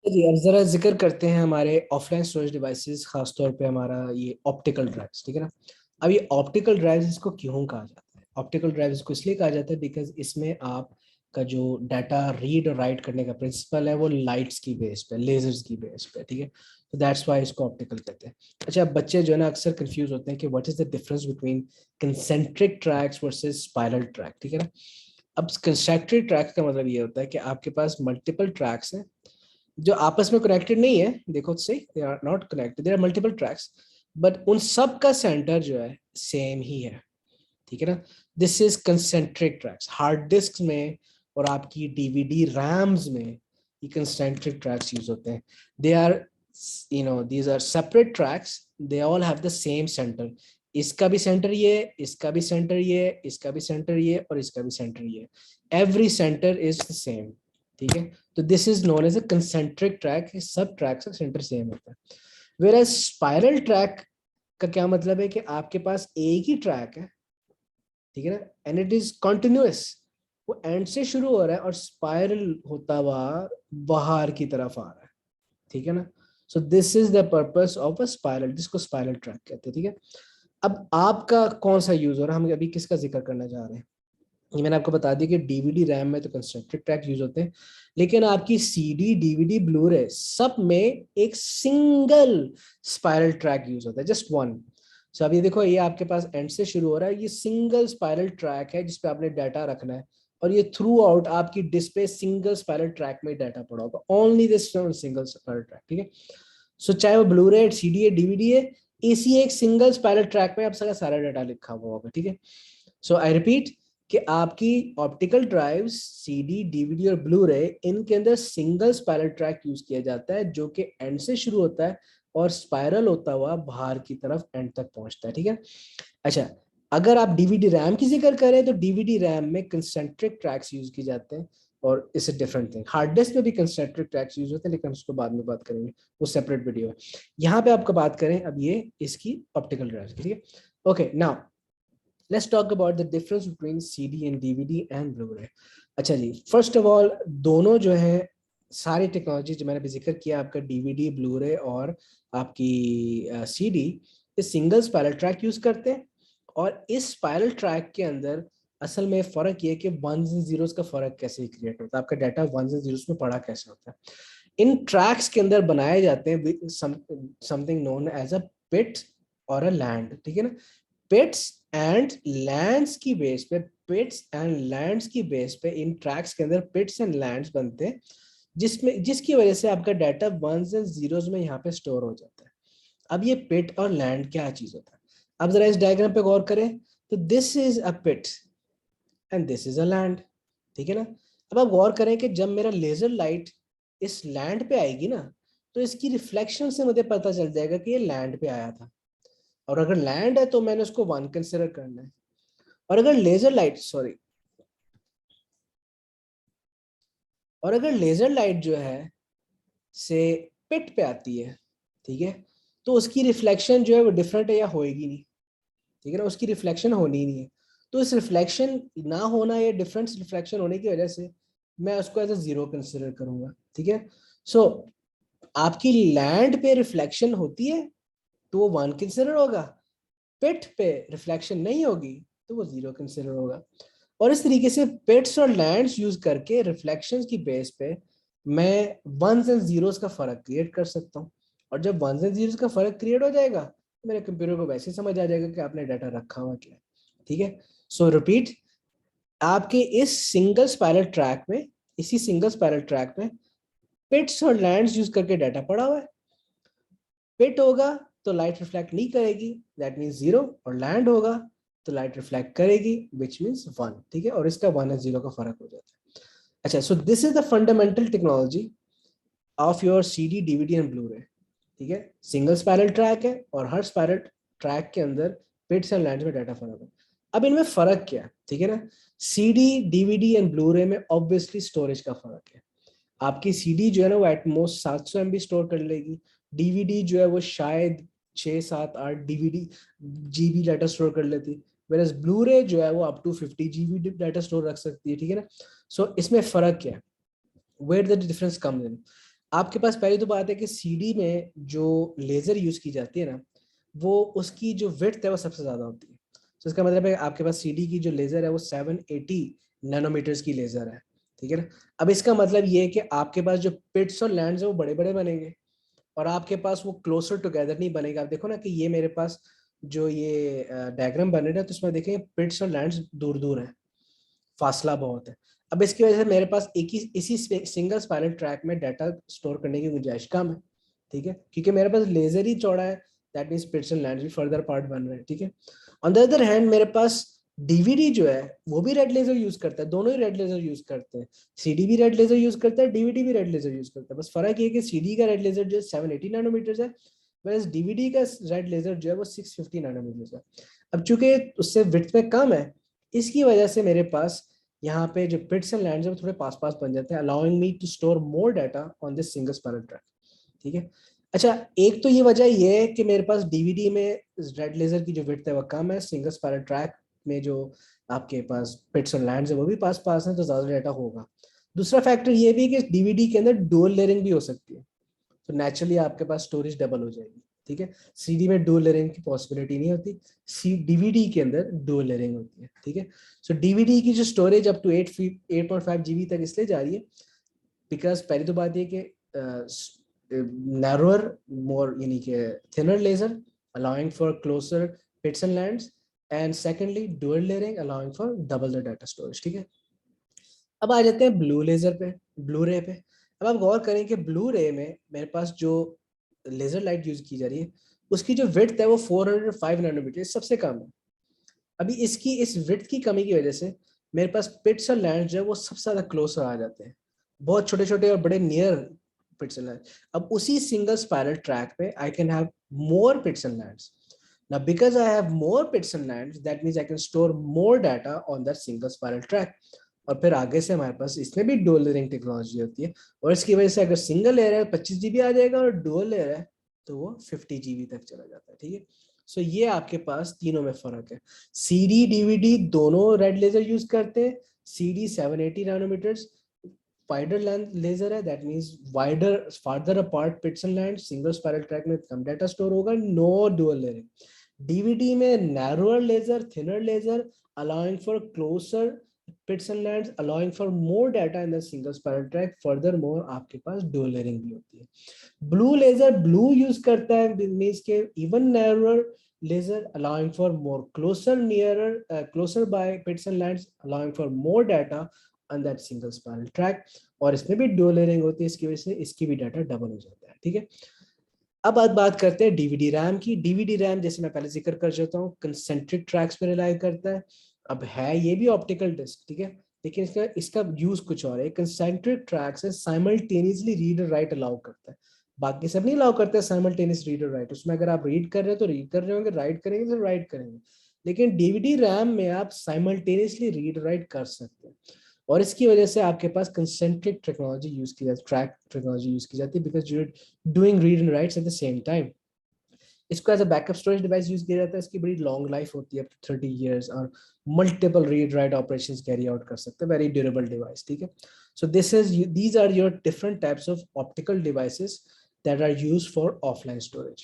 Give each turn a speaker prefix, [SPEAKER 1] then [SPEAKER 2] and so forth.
[SPEAKER 1] तो जी अब जरा जिक्र करते हैं हमारे ऑफलाइन स्टोरेज डिवाइसेस, खासतौर पे हमारा ये ऑप्टिकल ड्राइव्स, ठीक है ना। अब ये ऑप्टिकल ड्राइव्स इसको क्यों कहा जाता है? ऑप्टिकल ड्राइव्स को इसलिए कहा जाता है बिकॉज इसमें आप का जो डाटा रीड और राइट करने का प्रिंसिपल है वो लाइट्स की बेस पे, लेजर्स की बेस पे, ठीक है। तो दैट्स वाई इसको ऑप्टिकल कहते हैं। अच्छा, अब बच्चे जो है ना अक्सर कंफ्यूज होते हैं कि what is the difference between concentric tracks versus spiral track, ठीक है ना। अब कंसेंट्रिक ट्रैक का मतलब ये होता है कि आपके पास मल्टीपल ट्रैक्स हैं जो आपस में कनेक्टेड नहीं है। देखो सही, they are not connected, there are multiple tracks, but उन सब का सेंटर जो है सेम ही है, ठीक है ना। This is concentric tracks. Hard disk में और आपकी डीवीडी रैम्स में ये कंसेंट्रिक ट्रैक्स यूज होते हैं। They are, you know, these are separate tracks, they all have the same centre. इसका भी सेंटर ये, इसका भी सेंटर ये, इसका भी सेंटर ये और इसका भी सेंटर ये। Every centre is the same, ठीक है। तो this is known as a concentric track. सब ट्रैक्स का सेंटर सेम होता है। वेयर एज स्पाइरल ट्रैक का क्या मतलब है कि आपके पास एक ही ट्रैक है, ठीक है ना, एंड इट इज कॉन्टिन्यूअस। वो एंड से शुरू हो रहा है और स्पाइरल होता हुआ बाहर की तरफ आ रहा है, ठीक है ना। So this is the purpose of a spiral, जिसको स्पाइरल ट्रैक कहते हैं, ठीक है। अब आपका कौन सा यूज हो रहा है, हम अभी किसका जिक्र करना चाह रहे हैं? ये मैंने आपको बता दिया कि डीवीडी रैम में तो कंस्ट्रक्टेड ट्रैक यूज होते हैं, लेकिन आपकी सीडी डीवीडी ब्लू रे सब में एक सिंगल स्पाइरल ट्रैक यूज होता है, जस्ट वन। सो अभी देखो, ये आपके पास एंड से शुरू हो रहा है, ये सिंगल स्पाइरल ट्रैक है जिसपे आपने डाटा रखना है, और ये थ्रू आउट आपकी डिस्प्ले सिंगल स्पाइरल ट्रैक में डाटा पड़ा होगा, only this single spiral track, ठीक है। सो चाहे वो ब्लू रे, सीडी है, डीवीडी है, इसी एक सिंगल स्पाइरल ट्रैक में आप सारा डाटा लिखा हुआ होगा, ठीक है। सो आई रिपीट कि आपकी ऑप्टिकल ड्राइव्स, सीडी डीवीडी और ब्लू रे, इनके अंदर सिंगल स्पाइरल ट्रैक यूज किया जाता है जो कि एंड से शुरू होता है और स्पाइरल होता हुआ बाहर की तरफ एंड तक पहुंचता है, ठीक है। अच्छा, अगर आप डीवीडी रैम की जिक्र करें तो डीवीडी रैम में कंसेंट्रिक ट्रैक्स यूज किए जाते हैं, और it's a different thing. Hard disk में भी कंसेंट्रिक ट्रैक्स यूज होते हैं, लेकिन उसको बाद में बात करेंगे, वो सेपरेट वीडियो है। यहाँ पे आपको बात करें अब ये इसकी ऑप्टिकल ड्राइव की, ठीक है। Okay, now let's talk about the difference between CD and DVD and Blu-ray। अच्छा जी, फर्स्ट ऑफ ऑल दोनों जो है सारी टेक्नोलॉजी जो मैंने भी जिक्र किया, आपका डीवीडी ब्लू-रे और आपकी सीडी, ये सिंगल स्पाइरल ट्रैक यूज करते हैं। और इस स्पाइरल ट्रैक के अंदर असल में फर्क ये कि वंस एंड जीरोस का फर्क कैसे क्रिएट होता है, आपका डाटा वंस एंड जीरोस में पढ़ा कैसे होता है। इन ट्रैक्स के अंदर बनाए जाते हैं समथिंग नोन एज अ पिट और अ लैंड, ठीक है ना। पिट्स एंड लैंड्स की बेस पे, पिट्स एंड लैंड्स की बेस पे इन ट्रैक्स के अंदर पिट्स एंड लैंड्स बनते हैं, जिसमें जिसकी वजह से आपका डाटा वंस एंड जीरोस में यहाँ पे स्टोर हो जाता है। अब ये पिट और लैंड क्या चीज होता है? अब जरा इस डायग्राम पे गौर करें, तो this is a pit and this is a land, ठीक है ना। अब आप गौर करें कि जब मेरा लेजर लाइट इस लैंड पे आएगी ना, तो इसकी रिफ्लेक्शन से मुझे पता चल जाएगा कि ये लैंड पे आया था, और अगर लैंड है तो मैंने उसको वन कंसिडर करना है। और अगर लेजर लाइट, सॉरी, और अगर लेजर लाइट जो है से पिट पे आती है, ठीक है, तो उसकी रिफ्लेक्शन जो है वो डिफरेंट है या होएगी नहीं, ठीक है ना, उसकी रिफ्लेक्शन होनी ही नहीं है। तो इस रिफ्लेक्शन ना होना या डिफरेंस रिफ्लेक्शन होने की वजह से मैं उसको एज अ जीरो कंसिडर करूंगा, ठीक है। सो आपकी लैंड पे रिफ्लेक्शन होती है तो वो वन कंसिडर होगा, पिट पे रिफ्लेक्शन नहीं होगी तो वो जीरो कंसिडर होगा। और इस तरीके से पिट्स और लैंड्स यूज करके रिफ्लेक्शंस की बेस पे मैं वंस एंड जीरोस का फर्क क्रिएट कर सकता हूँ। और जब वंस एंड जीरोस का फर्क क्रिएट हो जाएगा तो मेरे कंप्यूटर को वैसे ही समझ आ जाएगा कि आपने डाटा रखा हुआ क्या है, ठीक है। सो रिपीट, आपके इस सिंगल स्पाइरल ट्रैक में, इसी सिंगल स्पाइरल ट्रैक में पिट्स और लैंड्स यूज करके डाटा पड़ा हुआ है। पिट होगा तो लाइट रिफ्लेक्ट नहीं करेगी, दैट मीन्स जीरो, और लैंड होगा तो लाइट रिफ्लेक्ट करेगी, विच मीन्स वन, ठीक है। और इसका वन और जीरो का फर्क हो जाता है। अच्छा, so this is the fundamental technology of your CD DVD and blue रे, ठीक है। सिंगल स्पाइरल ट्रैक है और हर स्पाइरल ट्रैक के अंदर पिट्स एंड लैंड्स में डाटा फर्क है। अब इनमें फर्क क्या है, ठीक है ना। सीडी डीवीडी एंड ब्लू रे में ऑब्वियसली स्टोरेज का फर्क है। आपकी सीडी जो है ना वो एटमोस्ट 700 MB स्टोर कर लेगी, डीवीडी जो है वो शायद 6 7 8 डीवीडी जीबी डाटा स्टोर कर लेती, वेरएस ब्लू रे जो है वो up to 50 GB data store रख सकती है, ठीक है ना। सो इसमें फर्क क्या है, where the difference comes in? आपके पास पहली तो बात है कि सीडी में जो लेजर यूज की जाती है ना, वो उसकी जो विड्थ है वो सबसे ज्यादा होती है। तो इसका मतलब है आपके पास सीडी की जो लेजर है वो 780 नैनोमीटर्स की लेजर है, ठीक है ना। अब इसका मतलब ये है कि आपके पास जो पिट्स और लैंड्स है वो बड़े बड़े बनेंगे, और आपके पास वो क्लोजर टुगेदर नहीं बनेगा। आप देखो ना कि ये मेरे पास जो ये डायग्राम बने रहे तो उसमें देखेंगे पिट्स और लैंड्स दूर दूर है, फासला बहुत है। अब इसकी वजह से मेरे पास एक ही इसी सिंगल स्पाइरल ट्रैक में डाटा स्टोर करने की गुंजाइश कम है, ठीक है, क्योंकि मेरे पास लेजर ही चौड़ा है। दैट मीन्स पिट्स एंड लैंड्स भी फर्दर पार्ट बन रहे हैं, ठीक है। ऑन द अदर हैंड मेरे पास डीवीडी जो है वो भी रेड लेजर यूज करता है, दोनों ही रेड लेजर यूज करते हैं। सीडी भी रेड लेजर यूज करता है, डीवीडी भी रेड लेजर यूज करता है। बस फर्क ये है कि सीडी का रेड लेजर जो है 780 नैनोमीटर है, वैसे डीवीडी का रेड लेजर जो है वो 650 नैनोमीटर है। अब चूंकि उससे विड्थ में कम है, इसकी वजह से मेरे पास यहाँ पे जो पिट्स एंड लैंड्स है वो थोड़े पास पास बन जाते हैं, allowing me to store more data on this single spiral track, ठीक है। अच्छा, एक तो ये वजह ये है कि मेरे पास डीवीडी में रेड लेजर की जो विड्थ है वो कम है, सिंगल स्पाइरल ट्रैक में जो आपके पास पिट्स और लैंड्स है वो भी पास पास है, तो ज्यादा डाटा होगा। दूसरा फैक्टर ये भी है कि डीवीडी के अंदर डुअल लेयरिंग भी हो सकती है, तो नेचुरली आपके पास स्टोरेज डबल हो जाएगी, ठीक है। सीडी में डुअल लेयरिंग की पॉसिबिलिटी नहीं होती, सी डीवीडी के अंदर डुअल लेयरिंग होती है, ठीक है। सो डीवीडी की जो स्टोरेज अप टू 8.5 GB तक इसलिए जा रही है बिकॉज पहली तो बात ये कि नैरोअर मोर यानी कि thinner laser allowing for closer pits and lands, and secondly dual layering allowing for double the data storage, ठीक है। अब आ जाते हैं ब्लू लेजर पे, ब्लू रे पे। अब आप गौर करें कि ब्लू रे में मेरे पास जो लेजर लाइट यूज की जा रही है उसकी जो विड्थ है वो 405 नैनोमीटर सबसे कम है। अभी इसकी इस विड्थ की कमी की वजह से मेरे पास पिट्स और लैंड जो है वो सबसे ज्यादा क्लोजर आ जाते हैं, बहुत छोटे छोटे और बड़े नियर पिट्स एंड लैंड। अब उसी सिंगल स्पाइरल ट्रैक पे I can have more pits and lands. Now, because I have more pits and lands, that means I can store more data on that single spiral track. और फिर आगे से हमारे पास इसमें भी डुअल लेयरिंग टेक्नोलॉजी होती है, और इसकी वजह से अगर सिंगल लेयर है 25 GB आ जाएगा, और डुअल लेयर है तो वो 50 GB तक चला जाता है, ठीक है। सो ये आपके पास तीनों में फर्क है। सीडी डीवीडी दोनों रेड लेजर यूज करते हैं। CD 780 nanometers wider length laser है, that means wider farther apart pits and land, single spiral track में कम डाटा स्टोर होगा, नो डुअल लेयरिंग। डीवीडी में narrower laser, thinner laser, allowing for closer pits and lands, allowing for more data in the single spiral track. Furthermore, आपके पास dual layering भी होती है। Blue laser blue use करता है, means के even narrower laser allowing for more closer nearer closer by pits and lands, allowing for more data on that single spiral track। और इसमें भी dual layering होती है, इसकी वजह से इसकी भी डाटा डबल हो जाता है, ठीक है। अब बात करते हैं डीवीडी रैम की। डीवीडी रैम जैसे मैं पहले जिक्र कर चुका हूँ कंसेंट्रिक ट्रैक्स पे रिलाई करता है। अब है ये भी ऑप्टिकल डिस्क, ठीक है, लेकिन इसका इसका यूज कुछ और है। कंसेंट्रिक ट्रैक्स है साइमल्टेनियसली रीड और राइट अलाउ करता है, बाकी सब नहीं अलाउ करते साइमल्टेनियस रीड और राइट। उसमें अगर आप रीड कर रहे हो तो रीड कर रहे होंगे, राइट करेंगे तो राइट करेंगे, लेकिन डीवीडी रैम में आप साइमल्टेनियसली रीड राइट कर सकते हैं, और इसकी वजह से आपके पास कंसेंट्रिक टेक्नोलॉजी यूज की जाती है, ट्रैक टेक्नोलॉजी यूज की जाती है, because you doing read and writes at the same time. इसको as a backup storage device use किया जाता है, इसकी बड़ी लॉन्ग लाइफ होती है, 30 years, और multiple read write operations carry out कर सकते हैं, वेरी ड्यूरेबल डिवाइस, ठीक है। So these are your different types of optical devices that are used for offline storage.